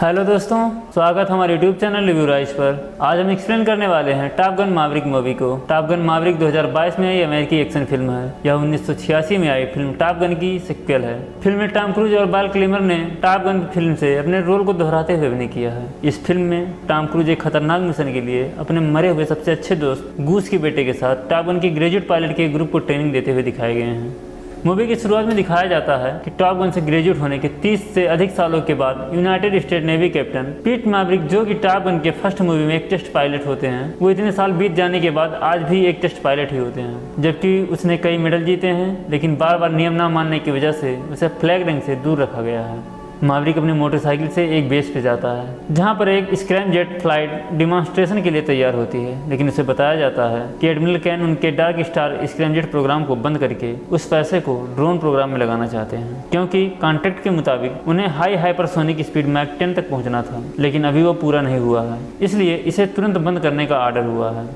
Hello दोस्तों, स्वागत हमारे यूट्यूब चैनल रिव्यू राइज पर। आज हम एक्सप्लेन करने वाले हैं टॉप गन मैवरिक मूवी को। टॉप गन मैवरिक 2022 में आई अमेरिकी एक्शन फिल्म है। यह 1986 में आई फिल्म टॉप गन की सिक्वल है। फिल्म में टॉम क्रूज और बाल क्लेमर ने टॉप गन फिल्म से अपने रोल को दोहराते हुए अभिनय किया है। इस फिल्म में टॉम क्रूज एक खतरनाक मिशन के लिए अपने मरे हुए सबसे अच्छे दोस्त गूस के बेटे के साथ टॉप गन की ग्रेजुएट पायलट के ग्रुप को ट्रेनिंग देते हुए दिखाए गए हैं। मूवी की शुरुआत में दिखाया जाता है कि टॉप गन से ग्रेजुएट होने के 30 से अधिक सालों के बाद यूनाइटेड स्टेट नेवी कैप्टन पीट मैवरिक, जो कि टॉप गन के फर्स्ट मूवी में एक टेस्ट पायलट होते हैं, वो इतने साल बीत जाने के बाद आज भी एक टेस्ट पायलट ही होते हैं। जबकि उसने कई मेडल जीते हैं, लेकिन बार बार नियम न मानने की वजह से उसे फ्लैग रैंक से दूर रखा गया है। मैवरिक अपनी मोटरसाइकिल से एक बेस पे जाता है जहां पर एक स्क्रैम जेट फ्लाइट डिमॉन्स्ट्रेशन के लिए तैयार होती है, लेकिन उसे बताया जाता है कि एडमिरल कैन उनके dark star scramjet program को बंद करके उस पैसे को ड्रोन प्रोग्राम में लगाना चाहते हैं, क्योंकि कॉन्ट्रैक्ट के मुताबिक उन्हें हाई हाइपरसोनिक स्पीड मैक 10 तक पहुंचना था, लेकिन अभी वो पूरा नहीं हुआ है, इसलिए इसे तुरंत बंद करने का ऑर्डर हुआ है।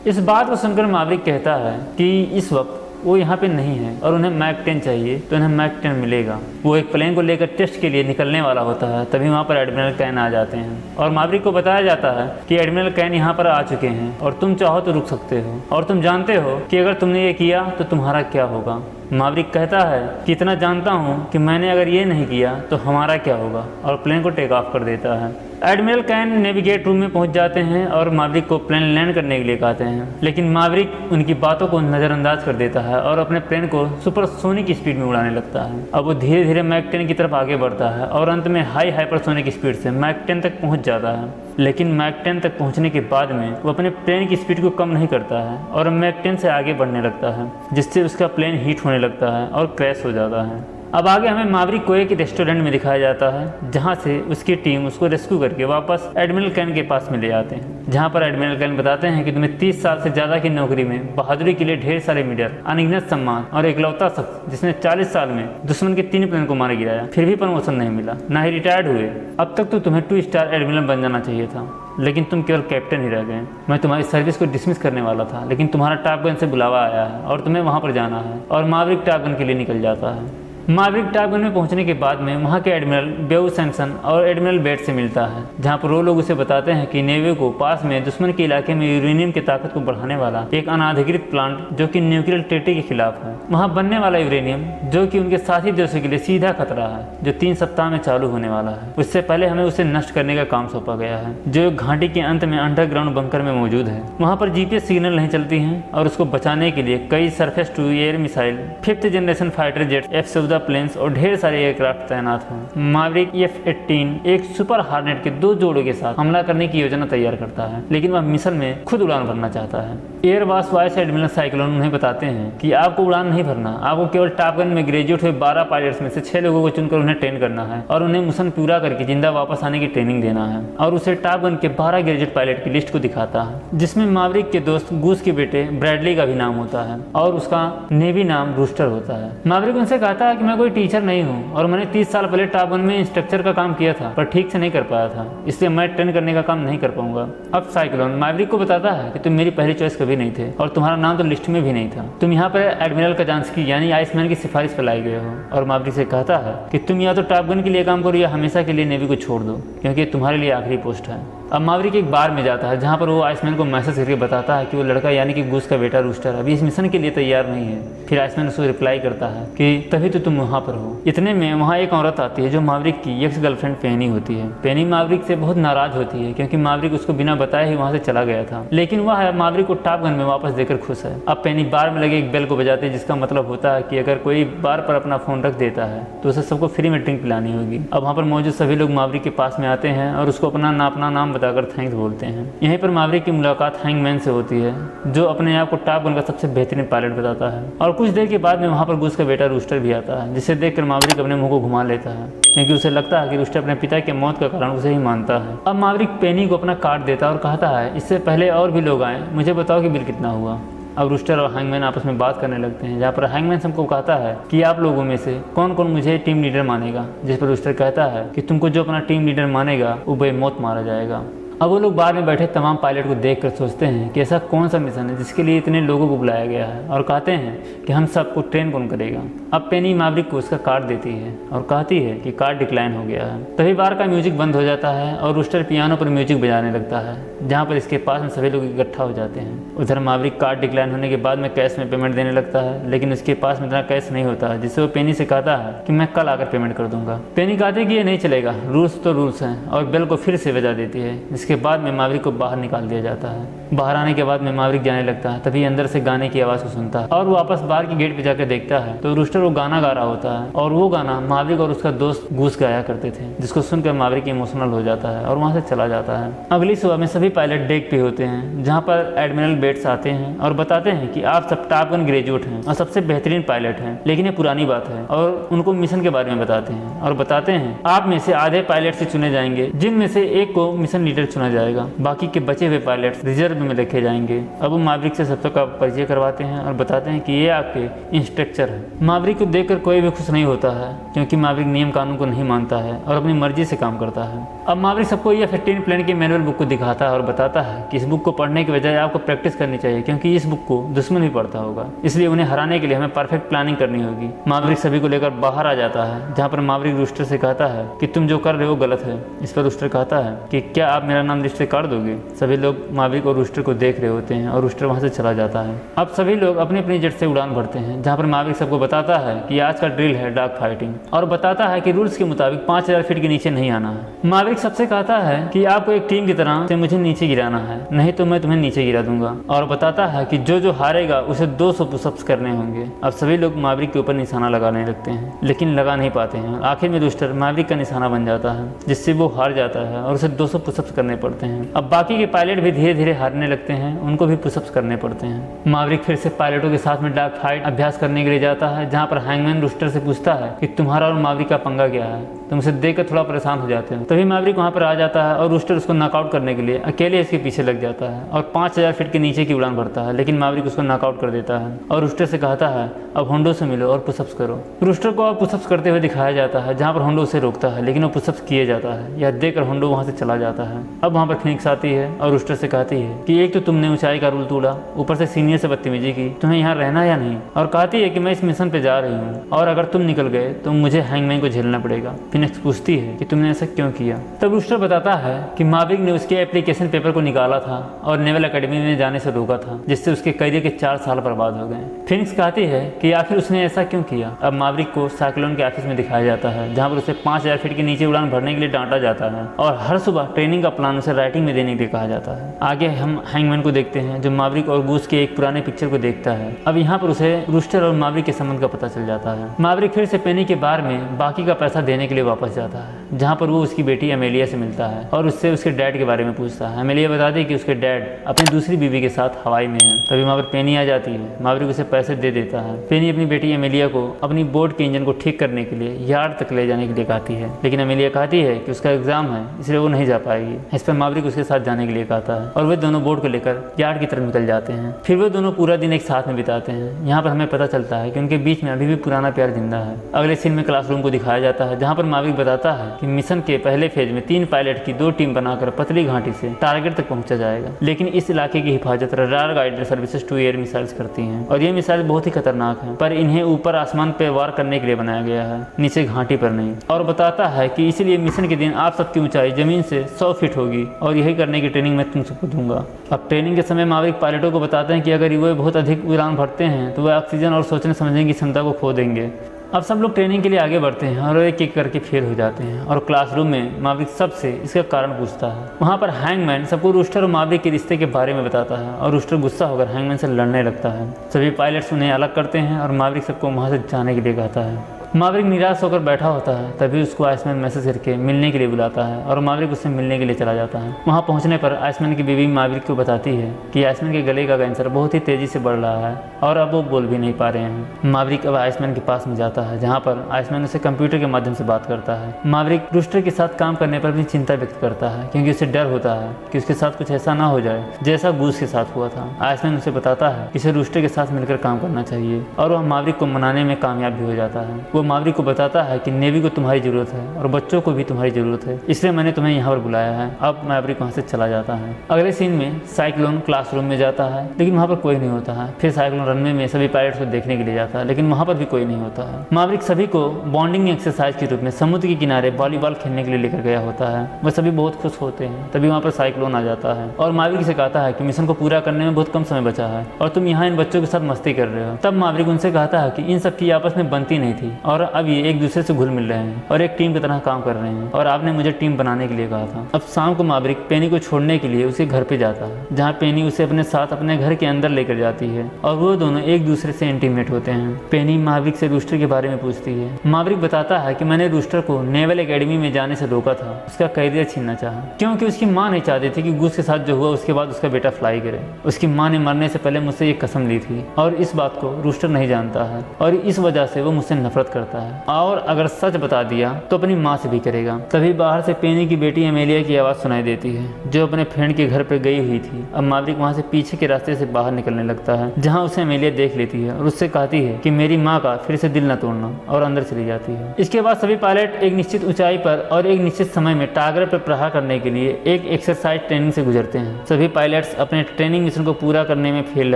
इस बात को सुनकर मैवरिक कहता है कि इस वक्त वो यहाँ पे नहीं है और उन्हें मैक 10 चाहिए, तो उन्हें मैक 10 मिलेगा। वो एक प्लेन को लेकर टेस्ट के लिए निकलने वाला होता है, तभी वहाँ पर एडमिरल कैन आ जाते हैं और मैवरिक को बताया जाता है कि एडमिरल कैन यहाँ पर आ चुके हैं और तुम चाहो तो रुक सकते हो, और तुम जानते हो कि अगर तुमने ये किया तो तुम्हारा क्या होगा। मैवरिक कहता है कि इतना जानता हूँ कि मैंने अगर ये नहीं किया तो हमारा क्या होगा, और प्लेन को टेक ऑफ कर देता है। एडमिरल कैन नेविगेट रूम में पहुंच जाते हैं और मैवरिक को प्लेन लैंड करने के लिए कहते हैं, लेकिन मैवरिक उनकी बातों को नज़रअंदाज कर देता है और अपने प्लेन को सुपरसोनिक स्पीड में उड़ाने लगता है। अब वो धीरे धीरे मैक 10 की तरफ आगे बढ़ता है और अंत में हाई हाइपरसोनिक स्पीड से मैक 10 तक पहुँच जाता है। लेकिन मैक 10 तक पहुँचने के बाद में वो अपने प्लेन की स्पीड को कम नहीं करता है और मैक 10 से आगे बढ़ने लगता है, जिससे उसका प्लेन हीट होने लगता है और क्रैश हो जाता है। अब आगे हमें मैवरिक को एक रेस्टोरेंट में दिखाया जाता है, जहां से उसकी टीम उसको रेस्क्यू करके वापस एडमिरल कैन के पास में ले आते हैं, जहां पर एडमिरल कैन बताते हैं कि तुम्हें 30 साल से ज़्यादा की नौकरी में बहादुरी के लिए ढेर सारे मेडल, अनगिनत सम्मान और एकलौता शख्स जिसने 40 साल में दुश्मन के 3 प्लेन को मार गिराया, फिर भी प्रमोशन नहीं मिला, ना ही रिटायर्ड हुए। अब तक तो तुम्हें 2 स्टार एडमिरल बन जाना चाहिए था, लेकिन तुम केवल कैप्टन ही रह गए। मैं तुम्हारी सर्विस को डिसमिस करने वाला था, लेकिन तुम्हारा टॉप गन से बुलावा आया है और तुम्हें वहाँ पर जाना है, और मैवरिक टॉप गन के लिए निकल जाता है। मैवरिक टॉप गन में पहुंचने के बाद में वहां के एडमिरल बेउ सैमसन और एडमिरल बेट से मिलता है, जहां पर वो लोग उसे बताते हैं कि नेवी को पास में दुश्मन के इलाके में यूरेनियम की ताकत को बढ़ाने वाला एक अनाधिकृत प्लांट, जो कि न्यूक्लियर ट्रीटी के खिलाफ है, वहां बनने वाला यूरेनियम जो कि उनके साथी देशों के लिए सीधा खतरा है, जो 3 सप्ताह में चालू होने वाला है। उससे पहले हमें उसे नष्ट करने का काम सौंपा गया है, जो एक घाटी के अंत में अंडरग्राउंड बंकर में मौजूद है। वहाँ पर GPS सिग्नल नहीं चलती हैं और उसको बचाने के लिए कई surface to air missile, 5th generation fighter jet, F-14 planes और ढेर सारे एयरक्राफ्ट तैनात हैं। मैवरिक F-18 एक सुपर हार्नेट के 2 जोड़ों के साथ हमला करने की योजना तैयार करता है, लेकिन वह मिशन में खुद उड़ान भरना चाहता है। एयरबस वाइस एडमिरल साइक्लोन उन्हें बताते हैं कि आपको उड़ान नहीं भरना, आपको केवल टॉप गन में ग्रेजुएट हुए 12 पायलट्स में से 6 लोगों को चुनकर उन्हें ट्रेन करना है और उन्हें मिशन पूरा करके जिंदा वापस आने की ट्रेनिंग देना है। और उसे टॉप गन के 12 ग्रेजुएट पायलट की लिस्ट को दिखाता है, जिसमें मैवरिक के दोस्त गूस के बेटे ब्रैडली का भी नाम होता है और उसका नेवी नाम रूस्टर होता है। मैवरिक उनसे कहता है कि मैं कोई टीचर नहीं हूँ और मैंने 30 साल पहले टॉप गन में इंस्ट्रक्चर का काम किया था, पर ठीक से नहीं कर पाया था, इसलिए मैं ट्रेन करने का काम नहीं कर पाऊंगा। अब साइक्लोन मैवरिक को बताता है कि तुम मेरी पहली चॉइस कभी नहीं थे और तुम्हारा नाम तो लिस्ट में भी नहीं था। तुम यहाँ पर एडमिरल कजांस्की यानी आइसमैन की सिफारिश पर लाए गए हो, और मैवरिक से कहता है कि तुम या तो टॉप गन के लिए काम करो या हमेशा के लिए नेवी को छोड़ दो, क्योंकि तुम्हारे लिए आखिरी पोस्ट है। अब मैवरिक एक बार में जाता है जहाँ पर वो आइसमैन को मैसेज करके बताता है कि वो लड़का यानी कि गूस का बेटा रूस्टर अभी इस मिशन के लिए तैयार नहीं है। फिर आइसमैन उसको रिप्लाई करता है कि तभी तो तुम वहाँ पर हो। इतने में वहाँ एक औरत आती है जो मैवरिक की एक्स गर्लफ्रेंड पेनी होती है। पेनी मैवरिक से बहुत नाराज होती है क्योंकि मैवरिक उसको बिना बताए ही वहाँ से चला गया था, लेकिन वह मैवरिक को टॉप गन में वापस देकर खुश है। अब पेनी बार में लगे एक बेल को बजाती है, जिसका मतलब होता है कि अगर कोई बार पर अपना फ़ोन रख देता है तो उसे सबको फ्री में ड्रिंक पिलानी होगी। अब वहाँ पर मौजूद सभी लोग मैवरिक के पास में आते हैं और उसको अपना नाम बताकर थैंक्स बोलते हैं। यहीं पर मैवरिक की मुलाकात हैंगमैन से होती है, जो अपने आप को टॉप गन का सबसे बेहतरीन पायलट बताता है। और कुछ देर के बाद में वहाँ पर गूस का बेटा रूस्टर भी आता है, जिसे देखकर मैवरिक अपने मुंह को घुमा लेता है, क्योंकि उसे लगता है कि रूस्टर अपने पिता के मौत का कारण उसे ही मानता है। अब मैवरिक पेनी को अपना कार्ड देता है और कहता है इससे पहले और भी लोग आए, मुझे बताओ कि बिल कितना हुआ। अब रूस्टर और हैंगमैन आपस में बात करने लगते हैं, जहाँ पर हैंगमैन सबको कहता है कि आप लोगों में से कौन कौन मुझे टीम लीडर मानेगा, जिस पर रूस्टर कहता है कि तुमको जो अपना टीम लीडर मानेगा वो बेमौत मारा जाएगा। अब वो लोग बाहर में बैठे तमाम पायलट को देखकर सोचते हैं कि ऐसा कौन सा मिशन है जिसके लिए इतने लोगों को बुलाया गया है, और कहते हैं कि हम सबको ट्रेन कौन करेगा। अब पेनी मैवरिक को उसका कार्ड देती है और कहती है कि कार्ड डिक्लाइन हो गया है। तभी बार का म्यूजिक बंद हो जाता है और रूस्टर पियानो पर म्यूजिक बजाने लगता है, जहाँ पर इसके पास में सभी लोग इकट्ठा हो जाते हैं। उधर मैवरिक कार्ड डिक्लाइन होने के बाद में कैश में पेमेंट देने लगता है, लेकिन उसके पास में इतना कैश नहीं होता है, जिससे वो पेनी से कहता है कि मैं कल आकर पेमेंट कर दूंगा। पेनी कहती है कि ये नहीं चलेगा, रूल्स तो रूल्स हैं, और बेल को फिर से बजा देती है। जिसके बाद में मैवरिक को बाहर निकाल दिया जाता है। बाहर आने के बाद में मैवरिक जाने लगता है, तभी अंदर से गाने की आवाज़ को सुनता है और वो वापस बाहर की गेट पे जाकर देखता है तो रूस्टर वो गाना गा रहा होता है, और वो गाना मैवरिक और उसका दोस्त गूस गाया करते थे, जिसको सुनकर मैवरिक इमोशनल हो जाता है और वहाँ से चला जाता है। अगली सुबह में सभी पायलट डेक पे होते हैं, जहाँ पर एडमिरल बेट्स आते हैं और बताते हैं कि आप सब टॉप गन ग्रेजुएट हैं और सबसे बेहतरीन पायलट हैं, लेकिन ये पुरानी बात है, और उनको मिशन के बारे में बताते हैं और बताते हैं आप में से आधे पायलट से चुने जाएंगे, जिनमें से एक को मिशन लीडर चुना जाएगा, बाकी के बचे हुए पायलट रिजर्व में रखे जाएंगे। अब वो मैवरिक से सबका परिचय करवाते हैं और बताते हैं कि ये आपके इंस्ट्रक्टर है। मैवरिक को देखकर कोई भी खुश नहीं होता है, क्योंकि मैवरिक नियम कानून को नहीं मानता है और अपनी मर्जी से काम करता है। अब मैवरिक सबको ये F-15 प्लान की मैनुअल बुक को दिखाता है और बताता है कि इस बुक को पढ़ने की बजाय आपको प्रैक्टिस करनी चाहिए, क्योंकि इस बुक को दुश्मन भी पढ़ता होगा, इसलिए उन्हें हराने के लिए हमें परफेक्ट प्लानिंग करनी होगी। मैवरिक सभी को लेकर बाहर आ जाता है, जहाँ पर मैवरिक रूस्टर से कहता है कि तुम जो कर रहे हो गलत है। इस पर रूस्टर कहता है कि क्या आप मेरा नाम लिस्ट से काट दोगे। सभी लोग मैवरिक और रूस्टर को देख रहे होते हैं और रूस्टर वहाँ से चला जाता है। अब सभी लोग अपनी अपनी जेट से उड़ान भरते हैं, जहाँ पर मैवरिक सबको बताता है कि आज का ड्रिल है डार्क फाइटिंग, और बताता है कि रूल्स के मुताबिक 5000 फीट के नीचे नहीं आना है। मैवरिक सबसे कहता है कि आपको एक टीम की तरह से मुझे नीचे गिराना है, नहीं तो मैं तुम्हें नीचे गिरा दूंगा, और बताता है कि जो हारेगा उसे 200 पुशअप्स करने होंगे। अब सभी लोग मैवरिक के ऊपर निशाना लगाने लगते हैं, लेकिन लगा नहीं पाते हैं। आखिर में रूस्टर मैवरिक का निशाना बन जाता है, जिससे वो हार जाता है और उसे 200 पुशअप्स करने पड़ते हैं। अब बाकी के पायलट भी धीरे धीरे हारने लगते हैं, उनको भी पुशअप्स करने पड़ते हैं। मैवरिक फिर से पायलटों के साथ में डार्क फाइट अभ्यास करने के लिए जाता है, जहाँ पर हैंगमैन रूस्टर से पूछता है कि तुम्हारा और मैवरिक का पंगा क्या है, तुम उसे देखकर थोड़ा परेशान हो जाते हो। तभी मैवरिक वहाँ पर आ जाता है और रूस्टर उसको नॉकआउट करने के लिए अकेले इसके पीछे लग जाता है और 5000 फीट के नीचे की उड़ान भरता है, लेकिन मैवरिक उसको नॉकआउट कर देता है और रूस्टर से कहता है अब होंडो से मिलो और पुशअप्स करो। रूस्टर को अब पुशअप्स करते हुए दिखाया जाता है, जहाँ पर होंडो उसे रोकता है, लेकिन वो पुशअप्स किए जाता है। यह देखकर होंडो वहाँ से चला जाता है। अब वहाँ पर फिनिक्स आती है और रूस्टर से कहती है कि एक तो तुमने ऊंचाई का रूल तोड़ा, ऊपर से सीनियर से बदतमीजी की, तुम्हें यहाँ रहना या नहीं, और कहती है कि मैं इस मिशन पे जा रही हूँ और अगर तुम निकल गए तो मुझे हैंगमैन को झेलना पड़ेगा। फिनिक्स पूछती है कि तुमने ऐसा क्यों किया। तब रूस्टर बताता है कि मैवरिक ने उसके एप्लीकेशन पेपर को निकाला था और नेवल एकेडमी में जाने से रोका था, जिससे उसके करियर के 4 साल बर्बाद हो गए। फिनिक्स कहती है कि आखिर उसने ऐसा क्यों किया। अब मैवरिक को साइक्लोन के ऑफिस में दिखाया जाता है, जहाँ पर उसे 5000 फीट के नीचे उड़ान भरने के लिए डांटा जाता है और हर सुबह ट्रेनिंग का प्लान उसे राइटिंग में देने के लिए कहा जाता है। आगे हम हैंगमैन को देखते हैं, जो मैवरिक और गूस के एक पुराने पिक्चर को देखता है। अब यहाँ पर उसे रूस्टर और मैवरिक के संबंध का पता चल जाता है। मैवरिक फिर से पेनी के बार में बाकी का पैसा देने के लिए वापस जाता है, जहाँ पर वो उसकी बेटी एमेलिया से मिलता है और उससे उसके डैड के बारे में पूछता है। एमेलिया बताती है कि उसके डैड अपनी दूसरी बीवी के साथ हवाई में है। तभी वहाँ पर पेनी आ जाती है। मैवरिक उसे पैसे दे देता है। पेनी अपनी बेटी एमेलिया को अपनी बोट के इंजन को ठीक करने के लिए यार्ड तक ले जाने के लिए कहती है, लेकिन एमेलिया कहती है कि उसका एग्जाम है, इसलिए वो नहीं जा पाएगी। इस पर मैवरिक उसके साथ जाने के लिए कहता है और वे दोनों बोट को लेकर यार्ड की तरफ निकल जाते हैं। फिर वो दोनों पूरा दिन एक साथ में बिताते हैं। यहाँ पर हमें पता चलता है कि उनके बीच में अभी भी पुराना प्यार जिंदा है। अगले सीन में क्लासरूम को दिखाया जाता है, जहाँ पर मैवरिक बताता है कि मिशन के पहले फेज में 3 पायलट की 2 टीम बनाकर पतली घाटी से टारगेट तक पहुंचा जाएगा, लेकिन इस इलाके की हिफाजत radar guided services to air missiles करती हैं और ये मिसाइल बहुत ही खतरनाक है, पर इन्हें ऊपर आसमान पे वार करने के लिए बनाया गया है, नीचे घाटी पर नहीं। और बताता है कि इसीलिए मिशन के दिन आप सबकी ऊंचाई जमीन से 100 फीट होगी और यही करने की ट्रेनिंग मैं तुम सबको दूंगा। अब ट्रेनिंग के समय मैवरिक पायलटों को बताते हैं कि अगर वो बहुत अधिक उड़ान भरते हैं तो वह ऑक्सीजन और सोचने समझने की क्षमता को खो देंगे। अब सब लोग ट्रेनिंग के लिए आगे बढ़ते हैं और एक एक करके फेल हो जाते हैं और क्लासरूम में मैवरिक सबसे इसका कारण पूछता है। वहाँ पर हैंगमैन सबको रूस्टर और मैवरिक के रिश्ते के बारे में बताता है और रूस्टर गुस्सा होकर हैंगमैन से लड़ने लगता है। सभी पायलट्स उन्हें अलग करते हैं और मैवरिक सबको वहाँ से जाने के लिए कहता है। मैवरिक निराश होकर बैठा होता है, तभी उसको आइसमैन मैसेज करके मिलने के लिए बुलाता है और मैवरिक उससे मिलने के लिए चला जाता है। वहाँ पहुँचने पर आइसमैन की बीवी मैवरिक को बताती है कि आइसमैन के गले का कैंसर बहुत ही तेज़ी से बढ़ रहा है और अब वो बोल भी नहीं पा रहे हैं। मैवरिक अब आइसमैन के पास में जाता है, जहाँ पर आइसमैन उसे कंप्यूटर के माध्यम से बात करता है। मैवरिक रूस्टर के साथ काम करने पर भी चिंता व्यक्त करता है, क्योंकि उसे डर होता है कि उसके साथ कुछ ऐसा ना हो जाए जैसा गूस के साथ हुआ था। आइसमैन उसे बताता है कि इसे रूस्टर के साथ मिलकर काम करना चाहिए और वह मैवरिक को मनाने में कामयाब भी हो जाता है। वो मावरिक को बताता है कि नेवी को तुम्हारी ज़रूरत है और बच्चों को भी तुम्हारी ज़रूरत है, इसलिए मैंने तुम्हें यहाँ पर बुलाया है। अब मावरिक वहाँ से चला जाता है। अगले सीन में साइक्लोन क्लासरूम में जाता है, लेकिन वहाँ पर कोई नहीं होता है। फिर साइक्लोन रनवे में सभी पायलट्स को देखने के लिए जाता है, लेकिन वहाँ पर भी कोई नहीं होता है। मावरिक सभी को बॉन्डिंग एक्सरसाइज के रूप में समुद्र के किनारे वॉलीबॉल खेलने के लिए लेकर गया होता है। वह सभी बहुत खुश होते हैं। तभी वहाँ पर साइक्लोन आ जाता है और मावरिक से कहता है कि मिशन को पूरा करने में बहुत कम समय बचा है और तुम यहाँ इन बच्चों के साथ मस्ती कर रहे हो। तब मावरिक उनसे कहता है कि इन सब की आपस में बनती नहीं थी और अब ये एक दूसरे से घुल मिल रहे हैं और एक टीम की तरह काम कर रहे हैं और आपने मुझे टीम बनाने के लिए कहा था। अब शाम को मावरिक पेनी को छोड़ने के लिए उसके घर पे जाता है, जहाँ पेनी उसे अपने साथ अपने घर के अंदर लेकर जाती है और वो दोनों एक दूसरे से इंटीमेट होते हैं। पेनी मावरिक से रूस्टर के बारे में पूछती है। मावरिक बताता है कि मैंने रूस्टर को नेवल एकेडमी में जाने से रोका था, उसका करियर छीनना चाहा, क्योंकि उसकी माँ नहीं चाहती थी कि गूस के साथ जो हुआ उसके बाद उसका बेटा फ्लाई करे। उसकी माँ ने मरने से पहले मुझसे एक कसम ली थी और इस बात को रूस्टर नहीं जानता है और इस वजह से वो मुझसे नफरत करता है और अगर सच बता दिया तो अपनी माँ से भी करेगा। तभी बाहर से पेनी की बेटी एमेलिया की आवाज़ सुनाई देती है, जो अपने फ्रेंड के घर पर गई हुई थी। अब मावरिक वहाँ से पीछे के रास्ते से बाहर निकलने लगता है, जहाँ उसे एमेलिया देख लेती है और उससे कहती है कि मेरी माँ का फिर से दिल न तोड़ना, और अंदर चली जाती है। इसके बाद सभी पायलट एक निश्चित ऊंचाई पर और एक निश्चित समय में टारगेट पर प्रहार करने के लिए एक एक्सरसाइज ट्रेनिंग से गुजरते हैं। सभी पायलट्स अपने ट्रेनिंग मिशन को पूरा करने में फेल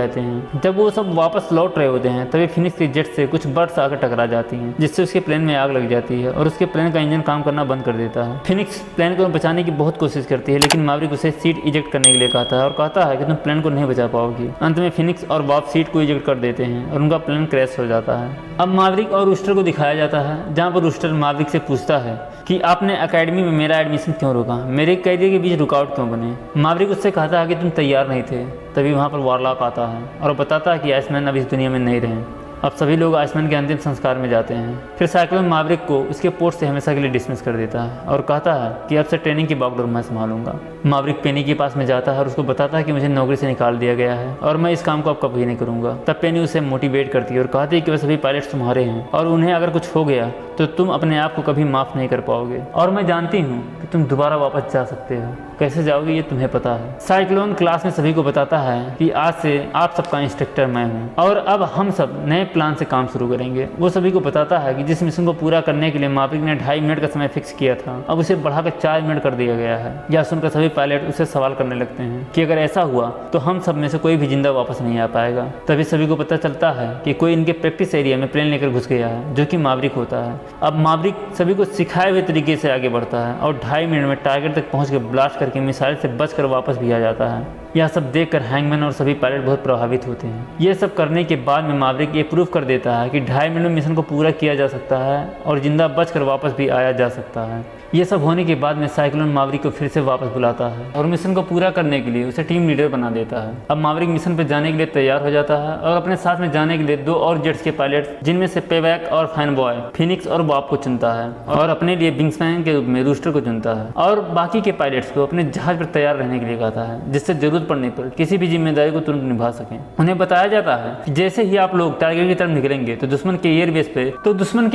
रहते हैं। जब वो सब वापस लौट रहे होते हैं तभी फिनिक्स के जेट से कुछ बर्ड्स आकर टकरा जाती हैं, जिससे उसके प्लेन में आग लग जाती है और उसके प्लेन का इंजन काम करना बंद कर देता है। फिनिक्स प्लेन को बचाने की बहुत कोशिश करती है, लेकिन मावरिक उसे सीट इजेक्ट करने के लिए कहता है और कहता है कि तुम प्लेन को नहीं बचा पाओगी। अंत में फिनिक्स और बॉब सीट को इजेक्ट कर देते हैं और उनका प्लेन क्रैश हो जाता है। अब मावरिक और रूस्टर को दिखाया जाता है, जहाँ पर रूस्टर मावरिक से पूछता है कि आपने एकेडमी में मेरा एडमिशन क्यों रोका, मेरे करियर के बीच रुकावट क्यों बने। मावरिक उससे कहता है कि तुम तैयार नहीं थे। तभी वहाँ पर वॉरलॉक आता है और बताता है कि आइसमैन अब इस दुनिया में नहीं रहे। अब सभी लोग आइसमैन के अंतिम संस्कार में जाते हैं। फिर साइक्लोन मावरिक को उसके पोस्ट से हमेशा के लिए डिसमिस कर देता है और कहता है कि अब से ट्रेनिंग की बागडोर मैं संभालूंगा। मावरिक पेनी के पास में जाता है और उसको बताता है कि मुझे नौकरी से निकाल दिया गया है और मैं इस काम को अब कभी नहीं करूंगा। तब पेनी उसे मोटिवेट करती है और कहती है कि वह सभी पायलट्स तुम्हारे हैं और उन्हें अगर कुछ हो गया तो तुम अपने आप को कभी माफ़ नहीं कर पाओगे और मैं जानती हूँ कि तुम दोबारा वापस जा सकते हो। कैसे जाओगे ये तुम्हें पता है। साइक्लोन क्लास में सभी को बताता है कि आज से आप सबका इंस्ट्रक्टर मैं हूँ और अब हम सब नए प्लान से काम शुरू करेंगे। वो सभी को बताता है कि जिस मिशन को पूरा करने के लिए मावरिक ने 2.5 मिनट का समय फिक्स किया था, अब उसे बढ़ाकर 4 मिनट कर दिया गया है। यह सुनकर सभी पायलट उससे सवाल करने लगते हैं कि अगर ऐसा हुआ तो हम सब में से कोई भी जिंदा वापस नहीं आ पाएगा। तभी सभी को पता चलता है कि कोई इनके प्रैक्टिस एरिया में प्लेन लेकर घुस गया है, जो कि मावरिक होता है। अब मावरिक सभी को सिखाए हुए तरीके से आगे बढ़ता है और 2.5 मिनट में टारगेट तक पहुँच कर ब्लास्ट करके मिसाइल से बचकर वापस भी आ जाता है। यह सब देखकर हैंगमैन और सभी पायलट बहुत प्रभावित होते हैं। ये सब करने के बाद में मावरिक ये प्रूव कर देता है कि 2.5 मिनट में मिशन को पूरा किया जा सकता है और जिंदा बचकर वापस भी आया जा सकता है। ये सब होने के बाद में साइक्लोन मावरिक को फिर से वापस बुलाता है और मिशन को पूरा करने के लिए उसे टीम लीडर बना देता है। अब मावरिक मिशन पर जाने के लिए तैयार हो जाता है और अपने साथ में जाने के लिए 2 और जेट्स के पायलट, जिनमें से पेबैक और फैनबॉय, फिनिक्स और बॉब को चुनता है और अपने लिए विंग्समैन के रूप में रूस्टर को चुनता है और बाकी के पायलट्स को अपने जहाज पर तैयार रहने के लिए कहता है, जिससे जरूरत पड़ने पर किसी भी जिम्मेदारी को तुरंत निभा सकें। उन्हें बताया जाता है कि जैसे ही आप लोग टारगेट की तरफ निकलेंगे तो दुश्मन के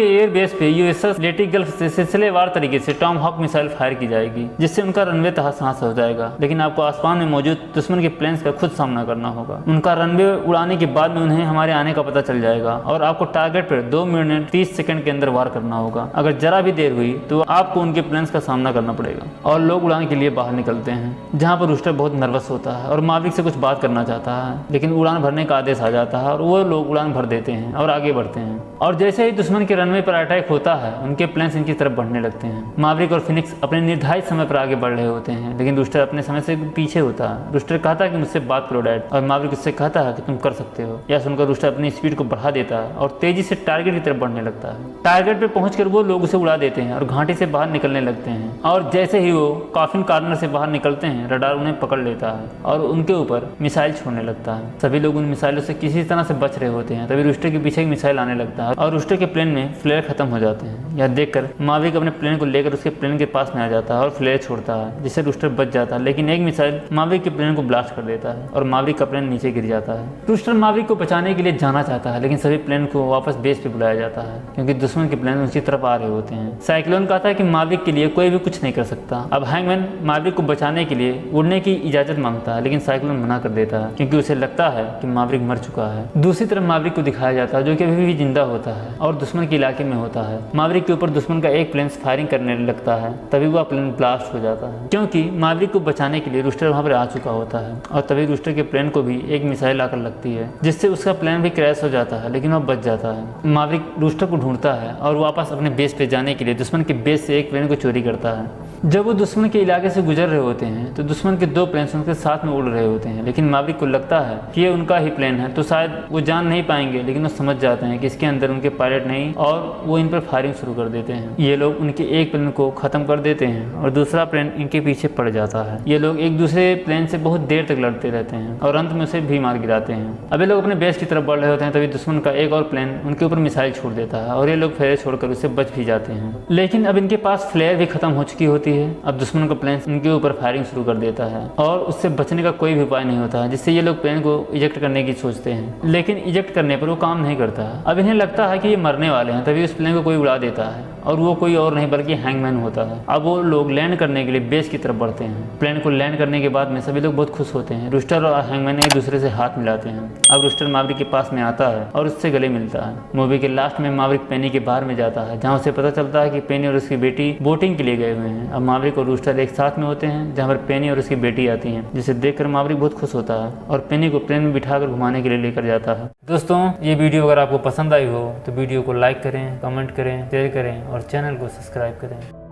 एयरबेस पे यूएसएस लेटी गल्फ से सिलसिलेवार तरीके से टॉम हॉक मिसाइल फायर की जाएगी, जिससे उनका रनवे तहस नहस हो जाएगा। लेकिन आपको आसमान में मौजूद दुश्मन के प्लेन्स का खुद सामना करना होगा। उनका रनवे उड़ाने के बाद में उन्हें हमारे आने का पता चल जाएगा और आपको टारगेट पर 2 मिनट 30 सेकंड के अंदर वार करना होगा। अगर जरा भी देर हुई तो आपको उनके प्लेन्स का सामना करना पड़ेगा। और लोग उड़ान के लिए बाहर निकलते हैं, जहाँ पर रूस्टर बहुत नर्वस होता है और मावरिक से कुछ बात करना चाहता है, लेकिन उड़ान भरने का आदेश आ जाता है और वो लोग उड़ान भर देते हैं और आगे बढ़ते हैं। और जैसे ही दुश्मन के रनवे पर अटैक होता है, उनके प्लेन्स इनकी तरफ बढ़ने लगते हैं। मावरिक और फिनिक्स अपने निर्धारित समय पर आगे बढ़ रहे होते हैं, लेकिन रूस्टर अपने समय से पीछे होता है। रूस्टर कहता है कि मुझसे बात करो डैड, और मावरिक उससे कहता है कि तुम कर सकते हो। यह सुनकर रूस्टर अपनी स्पीड को बढ़ा देता है और तेजी से टारगेट की तरफ बढ़ने लगता है। टारगेट पर पहुंचकर वो लोग उसे उड़ा देते हैं और घाटी से बाहर निकलने लगते हैं। और जैसे ही वो कॉफिन कॉर्नर से बाहर निकलते हैं, रडार उन्हें पकड़ लेता है और उनके ऊपर मिसाइल छोड़ने लगता है। सभी लोग उन मिसाइलों से किसी तरह से बच रहे होते हैं। तभी रूस्टर के पीछे एक मिसाइल आने लगता है और रूस्टर के प्लेन में फ्लेयर खत्म हो जाते हैं। यह देखकर मावरिक अपने प्लेन को लेकर उसके उसके प्लेन के पास में आ जाता है और फ्लेयर छोड़ता है, जिससे रूस्टर बच जाता है। लेकिन एक मिसाइल मावरिक के प्लेन को ब्लास्ट कर देता है और मावरिक का प्लेन नीचे गिर जाता है। रूस्टर मावरिक को बचाने के लिए जाना चाहता है, लेकिन सभी प्लेन को वापस बेस पे बुलाया जाता है क्योंकि दुश्मन के प्लेन उसकी तरफ आ रहे होते हैं। साइक्लोन कहता है कि मावरिक के लिए कोई भी कुछ नहीं कर सकता। अब हैंगमैन मावरिक को बचाने के लिए उड़ने की इजाजत मांगता है, लेकिन साइक्लोन मना कर देता है क्योंकि उसे लगता है कि मावरिक मर चुका है। दूसरी तरफ मावरिक को दिखाया जाता है जो कि अभी भी जिंदा होता है और दुश्मन के इलाके में होता है। मावरिक के ऊपर दुश्मन का एक प्लेन फायरिंग करने लगता है, तभी वह प्लेन ब्लास्ट हो जाता है क्योंकि मावरिक को बचाने के लिए रूस्टर वहां पर आ चुका होता है। और तभी रूस्टर के प्लेन को भी एक मिसाइल आकर लगती है, जिससे उसका प्लेन भी क्रैश हो जाता है, लेकिन वह बच जाता है। मावरिक रूस्टर को ढूंढता है और वापस अपने बेस पे जाने के लिए दुश्मन के बेस से एक प्लेन को चोरी करता है। जब वो दुश्मन के इलाके से गुजर रहे होते हैं तो दुश्मन के 2 प्लेन उनके साथ में उड़ रहे होते हैं, लेकिन मावरिक को लगता है कि ये उनका ही प्लेन है, तो शायद वो जान नहीं पाएंगे। लेकिन वो समझ जाते हैं कि इसके अंदर उनके पायलट नहीं, और वो इन पर फायरिंग शुरू कर देते हैं। ये लोग उनके एक प्लेन को खत्म कर देते हैं और दूसरा प्लेन इनके पीछे पड़ जाता है। ये लोग एक दूसरे प्लेन से बहुत देर तक लड़ते रहते हैं और अंत में उसे भी मार गिराते हैं। अब ये लोग अपने बेस की तरफ बढ़ रहे होते हैं, तभी दुश्मन का एक और प्लेन उनके ऊपर मिसाइल छोड़ देता है और ये लोग फ्लेयर छोड़कर उससे बच भी जाते हैं। लेकिन अब इनके पास फ्लेयर भी खत्म हो चुकी होती है। अब दुश्मन का प्लेन इनके ऊपर फायरिंग शुरू कर देता है और उससे बचने का कोई भी उपाय नहीं होता है, जिससे ये लोग प्लेन को इजेक्ट करने की सोचते हैं, लेकिन इजेक्ट करने पर वो काम नहीं करता है। अब इन्हें लगता है कि ये मरने वाले हैं, तभी उस प्लेन को कोई उड़ा देता है और वो कोई और नहीं बल्कि हैंगमैन होता है। अब वो लोग लैंड करने के लिए बेस की तरफ बढ़ते हैं। प्लेन को लैंड करने के बाद में सभी लोग बहुत खुश होते हैं। रूस्टर और हैंगमैन एक दूसरे से हाथ मिलाते हैं। अब रूस्टर मावरिक के पास में आता है और उससे गले मिलता है। मूवी के लास्ट में मावरिक पेनी के बाहर में जाता है, जहाँ उसे पता चलता है कि पेनी और उसकी बेटी बोटिंग के लिए गए हुए हैं। अब मावरिक और रूस्टर एक साथ में होते हैं, जहाँ पर पेनी और उसकी बेटी आती हैं, जिसे देखकर मावरिक बहुत खुश होता है और पेनी को प्लेन में बिठाकर घुमाने के लिए लेकर जाता है। दोस्तों, ये वीडियो अगर आपको पसंद आई हो तो वीडियो को लाइक करें, कमेंट करें, शेयर करें और चैनल को सब्सक्राइब करें।